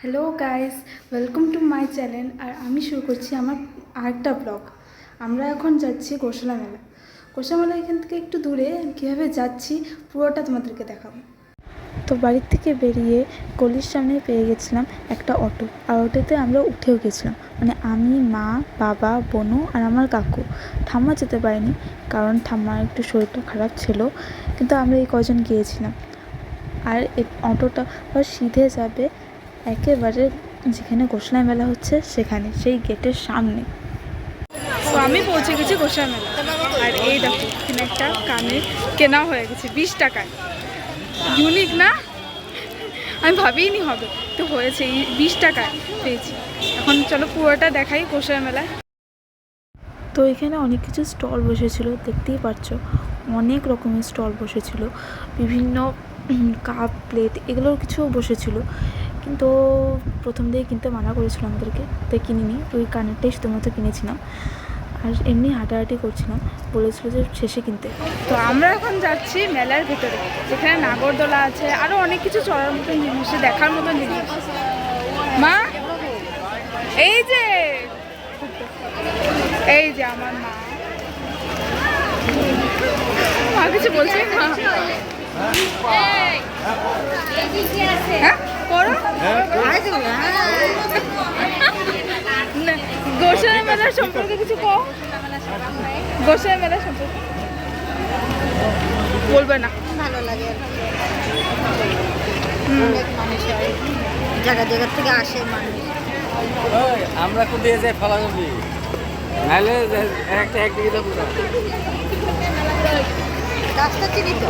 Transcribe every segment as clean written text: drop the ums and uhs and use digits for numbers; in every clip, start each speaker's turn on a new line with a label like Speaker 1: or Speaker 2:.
Speaker 1: Hello guys, welcome to my channel. আর আমি শুরু করছি আমার আরেকটা ব্লগ। আমরা এখন যাচ্ছি গোশালা মেলা। গোশালা মেলা এখান থেকে একটু দূরে, কীভাবে যাচ্ছি পুরোটা তোমাদেরকে দেখাবো। তো বাড়ির থেকে বেরিয়ে গলির সামনে পেয়ে গেছিলাম একটা অটো, আর অটোতে আমরা উঠেও গেছিলাম, মানে আমি, মা, বাবা, বোনু আর আমার কাকু। ঠাম্মা যেতে পারেনি, কারণ ঠাম্মার একটু শরীরটা খারাপ ছিল, কিন্তু আমরা এই কজন গিয়েছিলাম। আর এই অটোটা সিধে যাবে একেবারে যেখানে গোশালা মেলা হচ্ছে সেখানে, সেই গেটের সামনে। তো আমি পৌঁছে গেছি গোশালা মেলা। আর এই দেখো, এখানে একটা কানের কেনা হয়ে গেছে 20 টাকায়। ইউনিক না? আমি ভাবিনি হবে, তো হয়েছে। এই 20 টাকায় পেয়েছি। এখন চলো পুরোটা দেখাই গোশালা মেলায়। তো এখানে অনেক কিছু স্টল বসেছিল, দেখতেই পাচ্ছ অনেক রকমের স্টল বসেছিল। বিভিন্ন কাপ, প্লেট এগুলোর কিছু বসেছিল, কিন্তু প্রথম দিকে কিনতে মানা করেছিল আমাদেরকে, তাই কিনিনি। ওই কানেরটাই শুধুমাত্র কিনেছিলাম, আর এমনি হাঁটাহাঁটি করছিলাম, বলেছিল যে শেষে কিনতে। তো আমরা এখন যাচ্ছি মেলার ভেতরে, যেখানে নাগরদোলা আছে, আরও অনেক কিছু চড়ার মতন জিনিস, দেখার মতন জিনিস। মা, এই যে আমার মা কিছু বলছে না। করো গোশালা মেলার সম্পর্কে কিছু কও। গোশালা মেলার সম্পর্কে বলবে না?
Speaker 2: ভালো লাগে, অনেক মানুষ হয়, জায়গা জায়গা থেকে আসে মানুষ।
Speaker 3: আমরা কোথায় যাই ফলাফি নাহলে একটা একদিকে যাবো না।
Speaker 2: রাস্তা চিনি তো,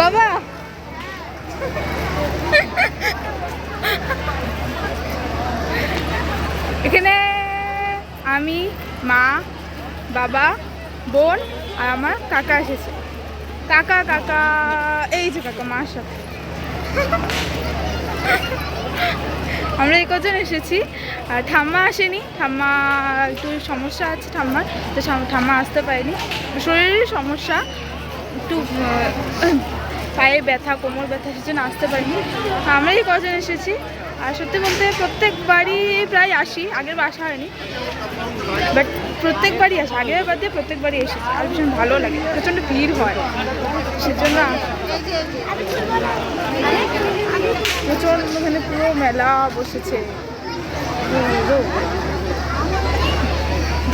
Speaker 1: বাবা এখানে আমি, মা, বাবা, বোন আর আমার কাকা এসেছে। কাকা এই যে কাকা মার সাথে আমরা এই কজন এসেছি। আর ঠাম্মা আসেনি, ঠাম্মা একটু সমস্যা আছে ঠাম্মার, তো ঠাম্মা আসতে পারেনি। শরীরের সমস্যা, একটু পায়ে ব্যথা, কোমর ব্যথা, সেজন্য আসতে পারিনি। আমরা এই কজন এসেছি। আর সত্যি বলতে প্রত্যেকবারই প্রায় আসি, আগের বার আসা হয়নি, বাট প্রত্যেকবারই আসি, আগের বার দিয়ে প্রত্যেকবারই এসেছি। আর ভীষণ ভালো লাগে, প্রচণ্ড ভিড় হয়, সেজন্য প্রচণ্ড এখানে পুরো মেলা বসেছে।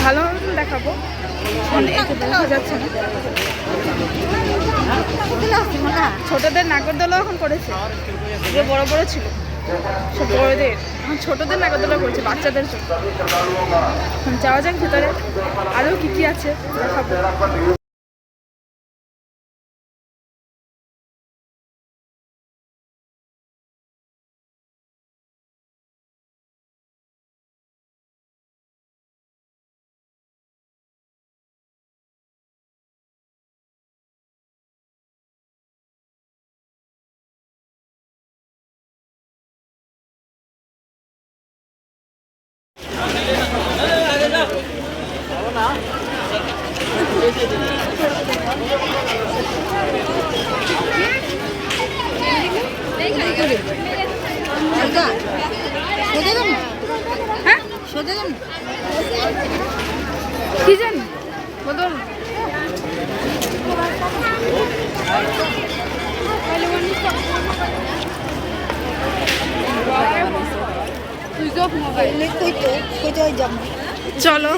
Speaker 1: ভালো মতন দেখাবো, দেখা যাচ্ছে না। ছোটদের নাগরদোলা এখন করেছে, এগুলো বড় বড় ছিল, সব বড়দের। এখন ছোটদের নাগরদোলা করেছে, বাচ্চাদের জন্য। যাওয়া যাক ভিতরে, আরও কি আছে দেখাবো। হ্যাঁ, কি জানি বদল। চলো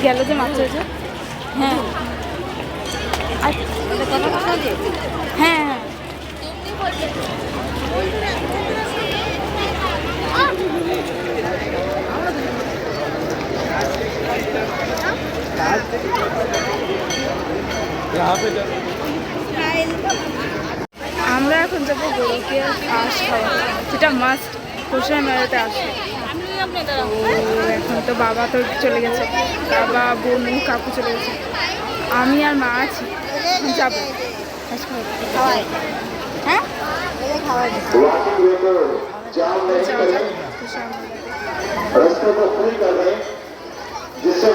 Speaker 1: গেল যে মাছ হয়েছে। হ্যাঁ হ্যাঁ হ্যাঁ, আমরা এখন যাবো গরুকে ঘাস খাওয়া, যেটা মাস্ট গোশালা মেলাতে আসে। এখন তো বাবা তো চলে গেছে, বাবা, বোনু, কাকু চলে গেছে, আমি আর মা আছি, যাবো ঘাস খাওয়াই। হ্যাঁ, কি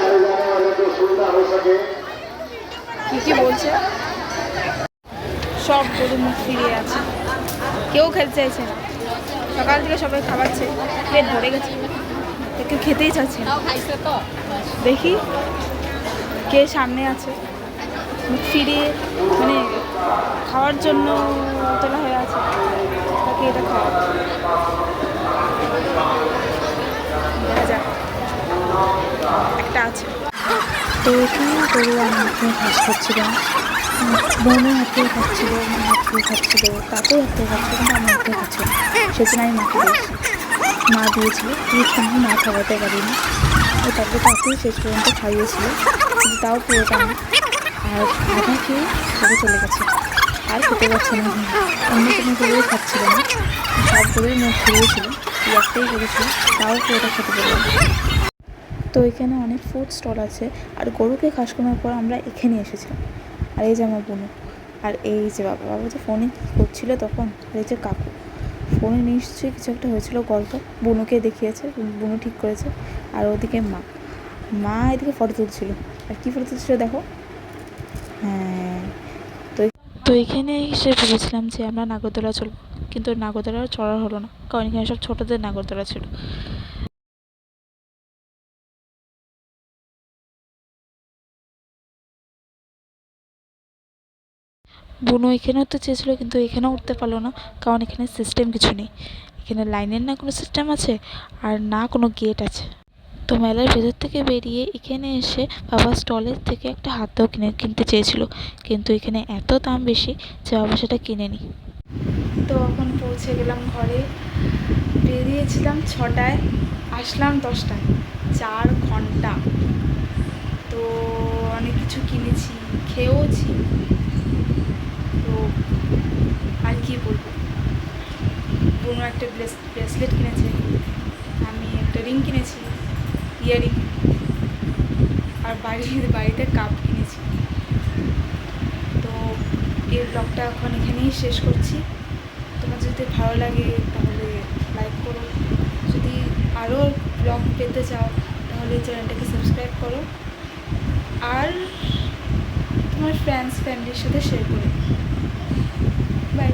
Speaker 1: কি বলছে, সব গরু মুখ ফিরিয়ে আছে, কেউ খেতে চাইছে না। সকাল থেকে সবাই খাওয়াচ্ছে, পেট ভরে গেছে, তো কেউ খেতেই চাচ্ছে না। দেখি কে সামনে আছে, মুখ ফিরিয়ে মানে খাওয়ার জন্য তোলা হয়ে আছে, তাকে এটা খাওয়া দেখা যাক। একটা আছে তো এখানে গরু আমাকে ঘাস খাচ্ছিলাম, বোনও হাতে খাচ্ছিল, মা হাতে খাচ্ছিল, তাতেও হাতে খাচ্ছিল, কিন্তু আমার হাতে খাচ্ছিল, সেজন্য আমি মাকে দিয়েছি। মা দিয়েছিল, দিয়ে কিন্তু মা খাওয়াতে পারিনি, ওই তারপরে তাকেই শেষ পর্যন্ত খাইয়েছিল, কিন্তু তাও পুরোটা না। আর আধা খেয়ে ঘরে চলে গেছে, আর খেতে পারছে না। অন্য কোনো গরুই খাচ্ছিল না, সব গরুই মুখ ফিরিয়েছিল, একটাই করেছিল, তাও পুরোটা খেতে পারলাম। তো এখানে অনেক ফুড স্টল আছে, আর গরুকে ঘাস করার পর আমরা এখানে এসেছিলাম। আর এই যে আমার বোনু, আর এই যে বাবা, বাবা যে ফোনে কী করছিল তখন, আর এই যে কাকু, ফোনে নিশ্চয়ই কিছু একটা হয়েছিল গল্প, বুনুকে দেখিয়েছে, বুনু ঠিক করেছে। আর ওদিকে মা, মা এদিকে ফটো তুলছিল, আর কী ফটো তুলছিল দেখো। হ্যাঁ, তো এখানে এসে ভেবেছিলাম যে আমরা নাগরদোলা চলবো, কিন্তু নাগরদোলা চড়া হলো না, কারণ এখানে সব ছোটোদের নাগরদোলা ছিল। বুনু এখানে উঠতে চেয়েছিলো, কিন্তু এখানেও উঠতে পারলো না, কারণ এখানে সিস্টেম কিছু নেই। এখানে লাইনের না কোনো সিস্টেম আছে, আর না কোনো গেট আছে। তো মেলার ভেতর থেকে বেরিয়ে এখানে এসে বাবা স্টলের থেকে একটা হাতও কিনতে চেয়েছিল, কিন্তু এখানে এত দাম বেশি যে বাবা সেটা কিনেনি। তো এখন পৌঁছে গেলাম ঘরে, বেরিয়েছিলাম 6টায়, আসলাম 10টায়, 4 ঘন্টা। তো অনেক কিছু কিনেছি, খেয়েওছি। তো আর কি বলবো, বুনু একটা ব্রেসলেট কিনেছে, আমি একটা রিং কিনেছি, ইয়ারিং, আর বাড়িতে কাপ কিনেছি। তো এই ব্লগটা এখন এখানেই শেষ করছি। তোমার যদি ভালো লাগে তাহলে লাইক করো, যদি আরও ব্লগ পেতে চাও তাহলে চ্যানেলটাকে সাবস্ক্রাইব করো, আর তোমার ফ্রেন্ডস ফ্যামিলির সাথে শেয়ার করো। বাই।